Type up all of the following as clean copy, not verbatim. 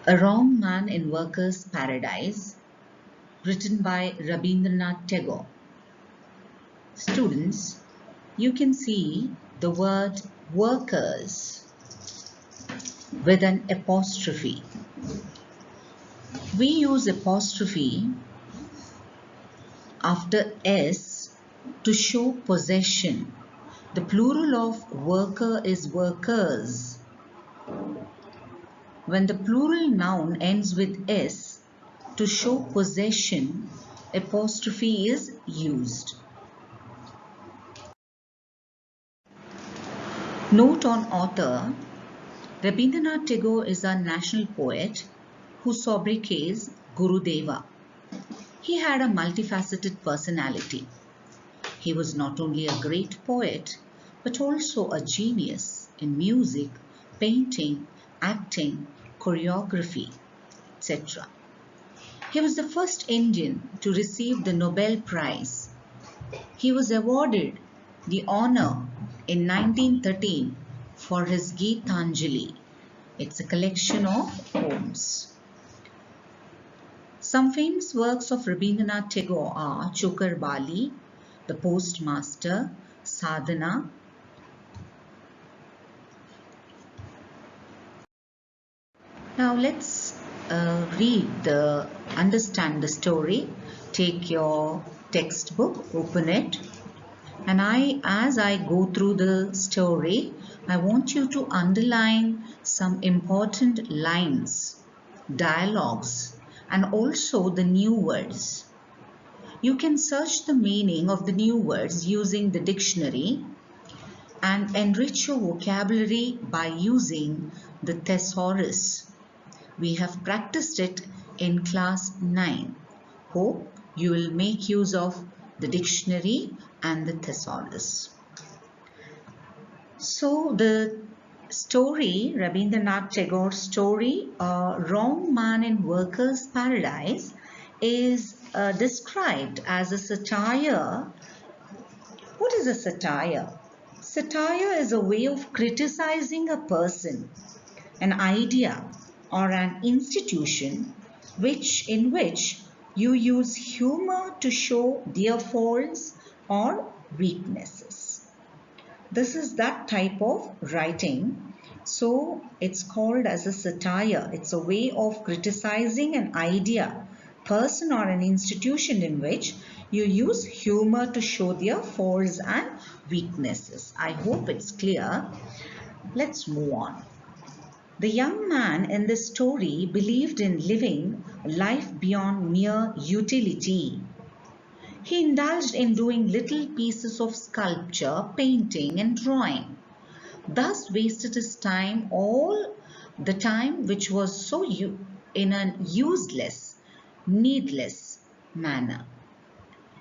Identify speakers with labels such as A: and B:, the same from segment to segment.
A: A Wrong Man in Workers' Paradise, written by Rabindranath Tagore. Students, you can see the word workers with an apostrophe. We use apostrophe after S to show possession. The plural of worker is workers. When the plural noun ends with S to show possession, apostrophe is used. Note on author: Rabindranath Tagore is a national poet whose sobriquet is Gurudeva. He had a multifaceted personality. He was not only a great poet, but also a genius in music, painting, acting, choreography, etc. He was the first Indian to receive the Nobel Prize. He was awarded the honor in 1913 for his Geetanjali. It's a collection of poems. Some famous works of Rabindranath Tagore are Chokar Bali, The Postmaster, Sadhana. Now let's understand the story. Take your textbook, open it, and as I go through the story, I want you to underline some important lines, dialogues, and also the new words. You can search the meaning of the new words using the dictionary and enrich your vocabulary by using the thesaurus. We have practiced it in class 9. Hope you will make use of the dictionary and the thesaurus. So the story, Rabindranath Tagore's story, Wrong Man in Workers' Paradise, is described as a satire. What is a satire? Satire is a way of criticizing a person, an idea, or an institution in which you use humor to show their faults or weaknesses. This is that type of writing. So it's called as a satire. It's a way of criticizing an idea, person, or an institution in which you use humor to show their faults and weaknesses. I hope it's clear. Let's move on. The young man in this story believed in living life beyond mere utility. He indulged in doing little pieces of sculpture, painting, and drawing. Thus wasted his time, all the time which was so in an useless, needless manner.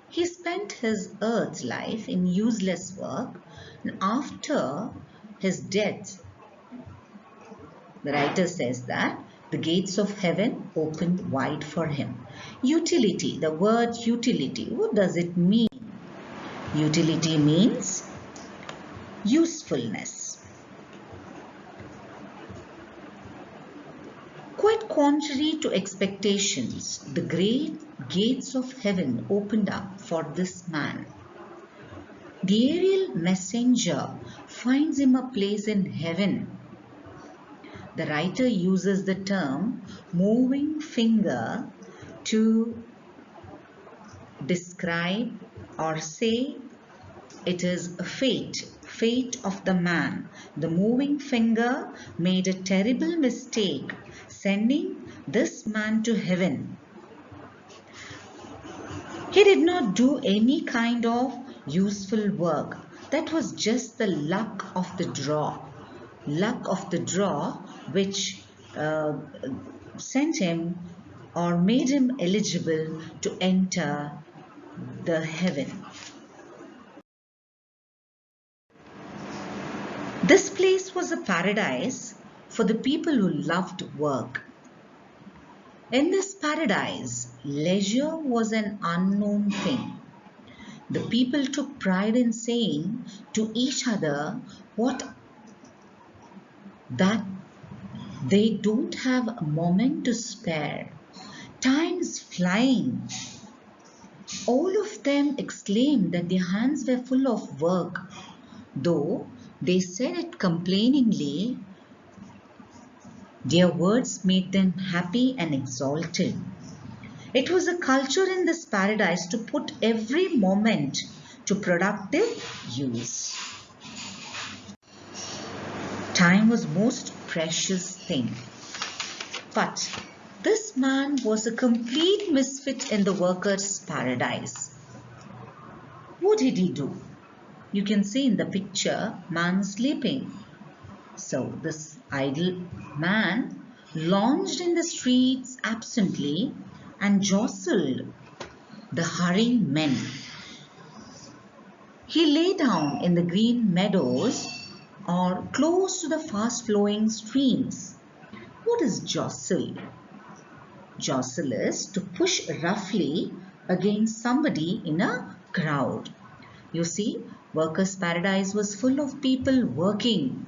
A: He spent his earth's life in useless work, and after his death, the writer says that the gates of heaven opened wide for him. Utility, the word utility, what does it mean? Utility means usefulness. Quite contrary to expectations, the great gates of heaven opened up for this man. The aerial messenger finds him a place in heaven. The writer uses the term moving finger to describe or say it is a fate of the man. The moving finger made a terrible mistake, sending this man to heaven. He did not do any kind of useful work. That was just the luck of the draw. Luck of the draw which sent him or made him eligible to enter the heaven. This place was a paradise for the people who loved work. In this paradise, leisure was an unknown thing. The people took pride in saying to each other that They don't have a moment to spare. Time is flying. All of them exclaimed that their hands were full of work. Though they said it complainingly, their words made them happy and exalted. It was a culture in this paradise to put every moment to productive use. Time was most precious thing. But this man was a complete misfit in the workers' paradise. What did he do? You can see in the picture, man sleeping. So this idle man lounged in the streets absently and jostled the hurrying men. He lay down in the green meadows or close to the fast-flowing streams. What is jostle? Jostle is to push roughly against somebody in a crowd. You see, workers' paradise was full of people working.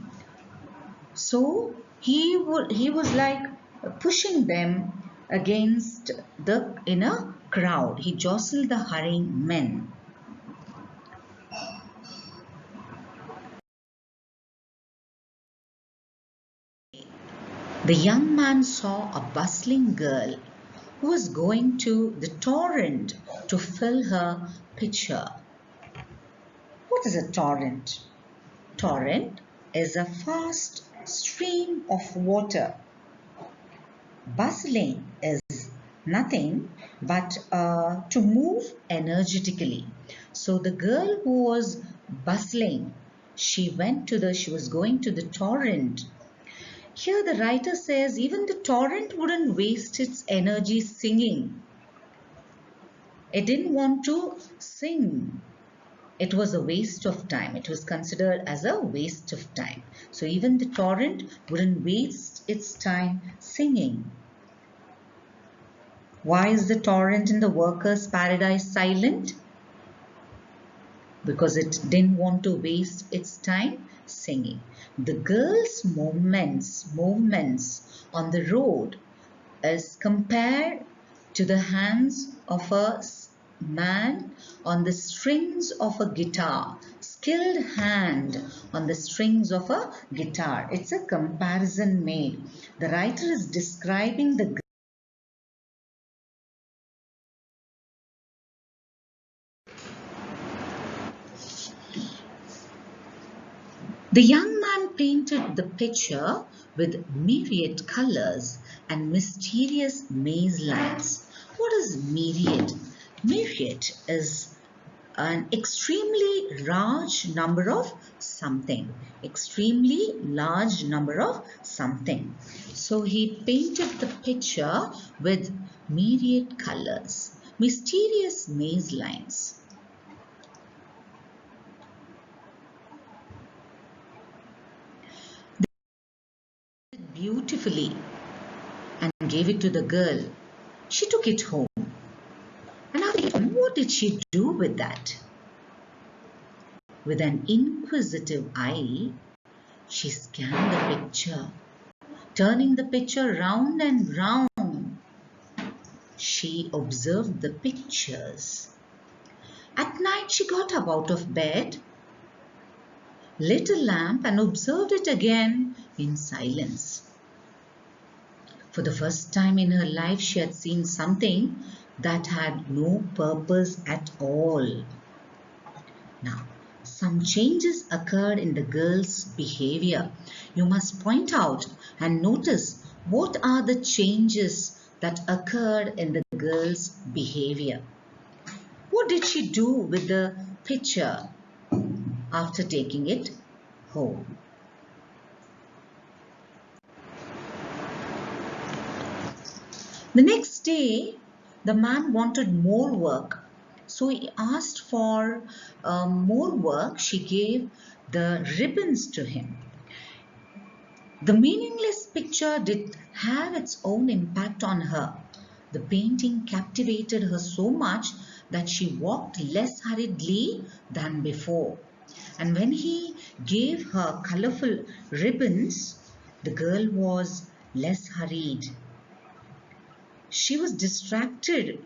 A: So he was like pushing them against the in a crowd. He jostled the hurrying men. The young man saw a bustling girl who was going to the torrent to fill her pitcher. What is a torrent? Torrent is a fast stream of water. Bustling is nothing but to move energetically. So the girl who was bustling, she was going to the torrent. Here the writer says even the torrent wouldn't waste its energy singing. It didn't want to sing. It was a waste of time. It was considered as a waste of time. So even the torrent wouldn't waste its time singing. Why is the torrent in the workers' paradise silent? Because it didn't want to waste its time singing. The girl's movements on the road is compared to the hands of a man on the strings of a guitar. Skilled hand on the strings of a guitar. It's a comparison made. The writer is describing the young man painted the picture with myriad colors and mysterious maze lines. What is myriad? Myriad is an extremely large number of something. Extremely large number of something. So he painted the picture with myriad colors, mysterious maze lines. Beautifully and gave it to the girl. She took it home. And after what did she do with that? With an inquisitive eye, she scanned the picture, turning the picture round and round. She observed the pictures. At night she got up out of bed, lit a lamp and observed it again in silence. For the first time in her life, she had seen something that had no purpose at all. Now, some changes occurred in the girl's behavior. You must point out and notice what are the changes that occurred in the girl's behavior. What did she do with the picture after taking it home? The next day, the man wanted more work. So he asked for more work. She gave the ribbons to him. The meaningless picture did have its own impact on her. The painting captivated her so much that she walked less hurriedly than before. And when he gave her colorful ribbons, the girl was less hurried. She was distracted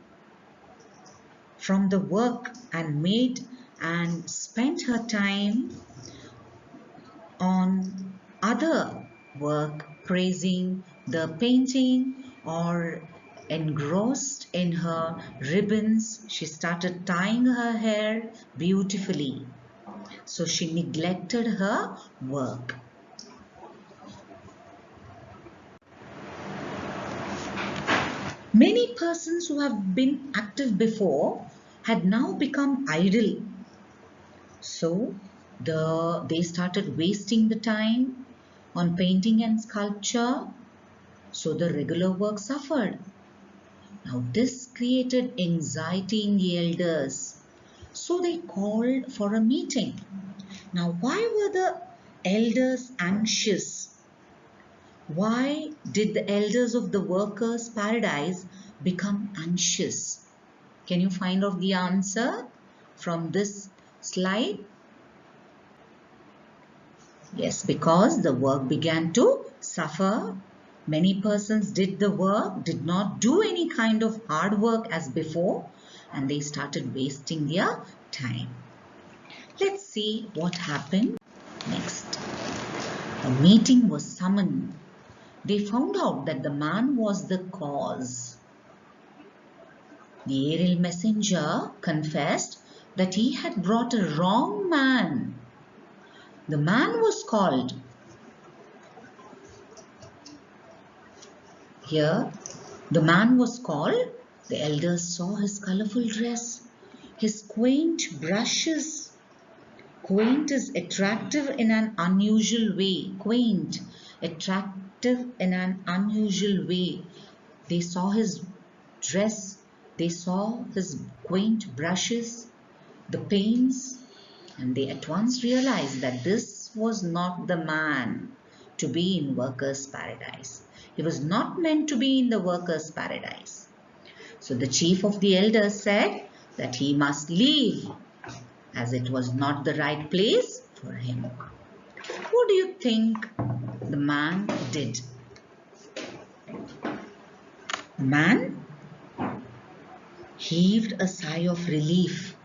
A: from the work and spent her time on other work, praising the painting or engrossed in her ribbons. She started tying her hair beautifully. So she neglected her work. Many persons who have been active before had now become idle. So they started wasting the time on painting and sculpture. So the regular work suffered. Now this created anxiety in the elders. So they called for a meeting. Now why were the elders anxious? Why did the elders of the workers' paradise become anxious? Can you find out the answer from this slide? Yes, because the work began to suffer. Many persons did the work, did not do any kind of hard work as before, and they started wasting their time. Let's see what happened next. A meeting was summoned. They found out that the man was the cause. The aerial messenger confessed that he had brought a wrong man. The man was called. Here, the man was called. The elders saw his colorful dress, his quaint brushes. Quaint is attractive in an unusual way. Quaint, attractive in an unusual way. They saw his dress, they saw his quaint brushes, the paints, and they at once realized that this was not the man to be in workers' paradise. He was not meant to be in the workers' paradise. So the chief of the elders said that he must leave, as it was not the right place for him. What do you think the man did? The man heaved a sigh of relief.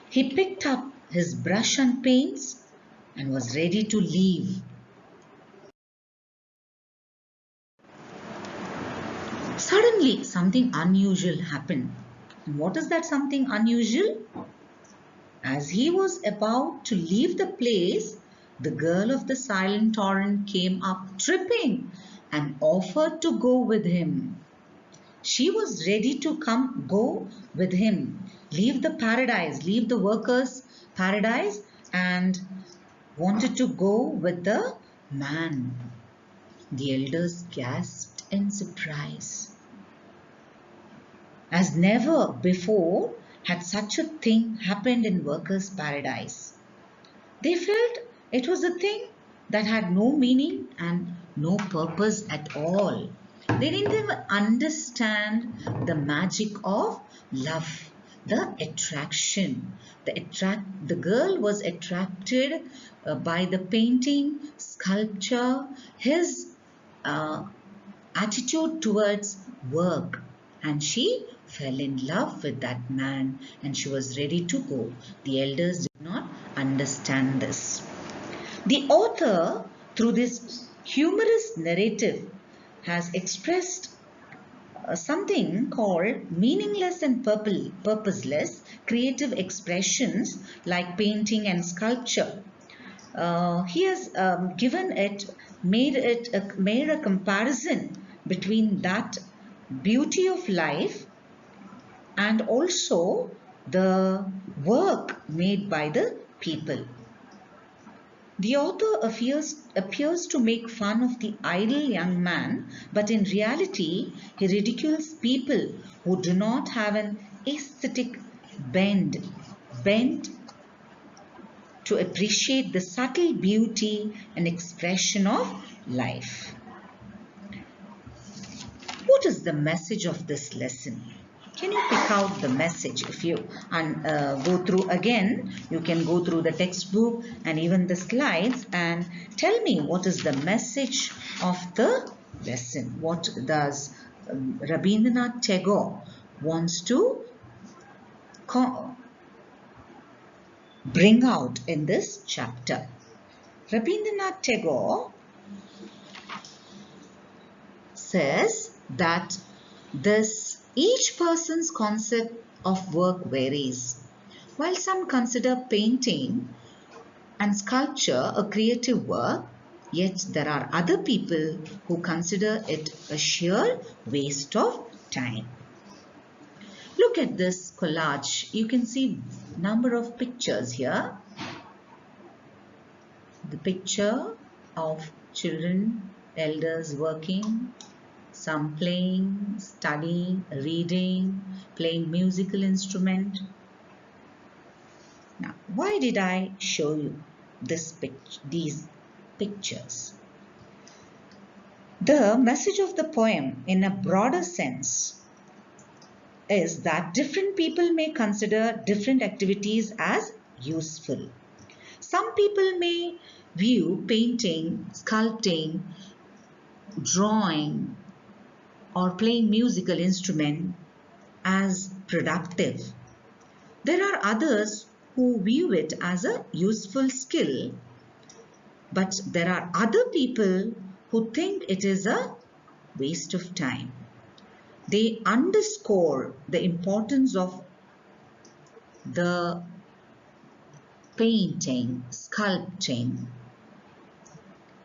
A: He picked up his brush and paints and was ready to leave. Suddenly, something unusual happened. And what is that something unusual? As he was about to leave the place, the girl of the silent torrent came up tripping and offered to go with him. She was ready to go with him, leave the paradise, leave the workers' paradise, and wanted to go with the man. The elders gasped in surprise, as never before had such a thing happened in workers' paradise. They felt it was a thing that had no meaning and no purpose at all. They didn't even understand the magic of love, the attraction. The girl was attracted by the painting, sculpture, his attitude towards work, and she fell in love with that man and she was ready to go. The elders did not understand this. The author, through this humorous narrative, has expressed something called meaningless and purposeless creative expressions like painting and sculpture. He has made a comparison between that beauty of life and also the work made by the people. The author appears to make fun of the idle young man, but in reality, he ridicules people who do not have an aesthetic bent to appreciate the subtle beauty and expression of life. What is the message of this lesson? Can you pick out the message? If you go through again, you can go through the textbook and even the slides and tell me what is the message of the lesson. What does Rabindranath Tagore wants to bring out in this chapter? Rabindranath Tagore says that each person's concept of work varies. While some consider painting and sculpture a creative work, yet there are other people who consider it a sheer waste of time. Look at this collage. You can see number of pictures here. The picture of children, elders working, some playing, studying, reading, playing musical instrument. Now, why did I show you these pictures? The message of the poem, in a broader sense, is that different people may consider different activities as useful. Some people may view painting, sculpting, drawing, or playing musical instrument as productive. There are others who view it as a useful skill, but there are other people who think it is a waste of time. They underscore the importance of the painting, sculpting,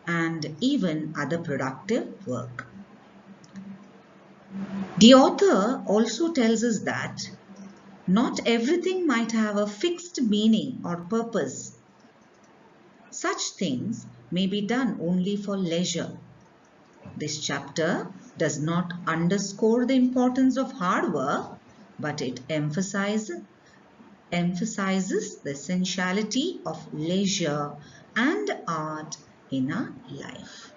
A: and even other productive work. The author also tells us that not everything might have a fixed meaning or purpose. Such things may be done only for leisure. This chapter does not underscore the importance of hard work, but it emphasizes the essentiality of leisure and art in our life.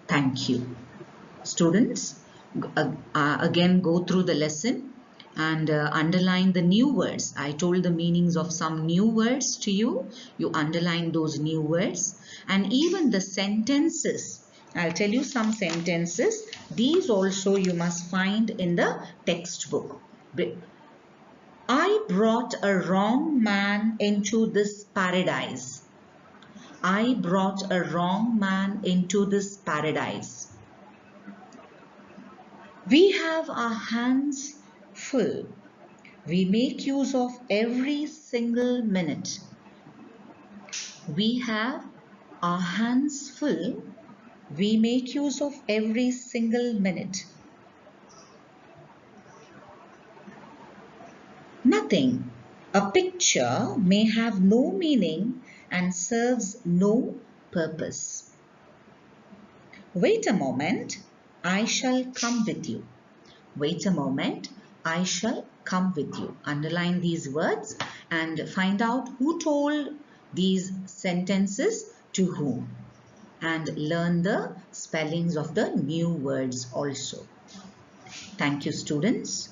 A: Thank you. Students, again go through the lesson and underline the new words. I told the meanings of some new words to you. You underline those new words, and even the sentences. I'll tell you some sentences. These also you must find in the textbook. I brought a wrong man into this paradise. I brought a wrong man into this paradise. We have our hands full. We make use of every single minute. We have our hands full. We make use of every single minute. Nothing. A picture may have no meaning and serves no purpose. Wait a moment. I shall come with you. Wait a moment. I shall come with you. Underline these words and find out who told these sentences to whom, and learn the spellings of the new words also. Thank you, students.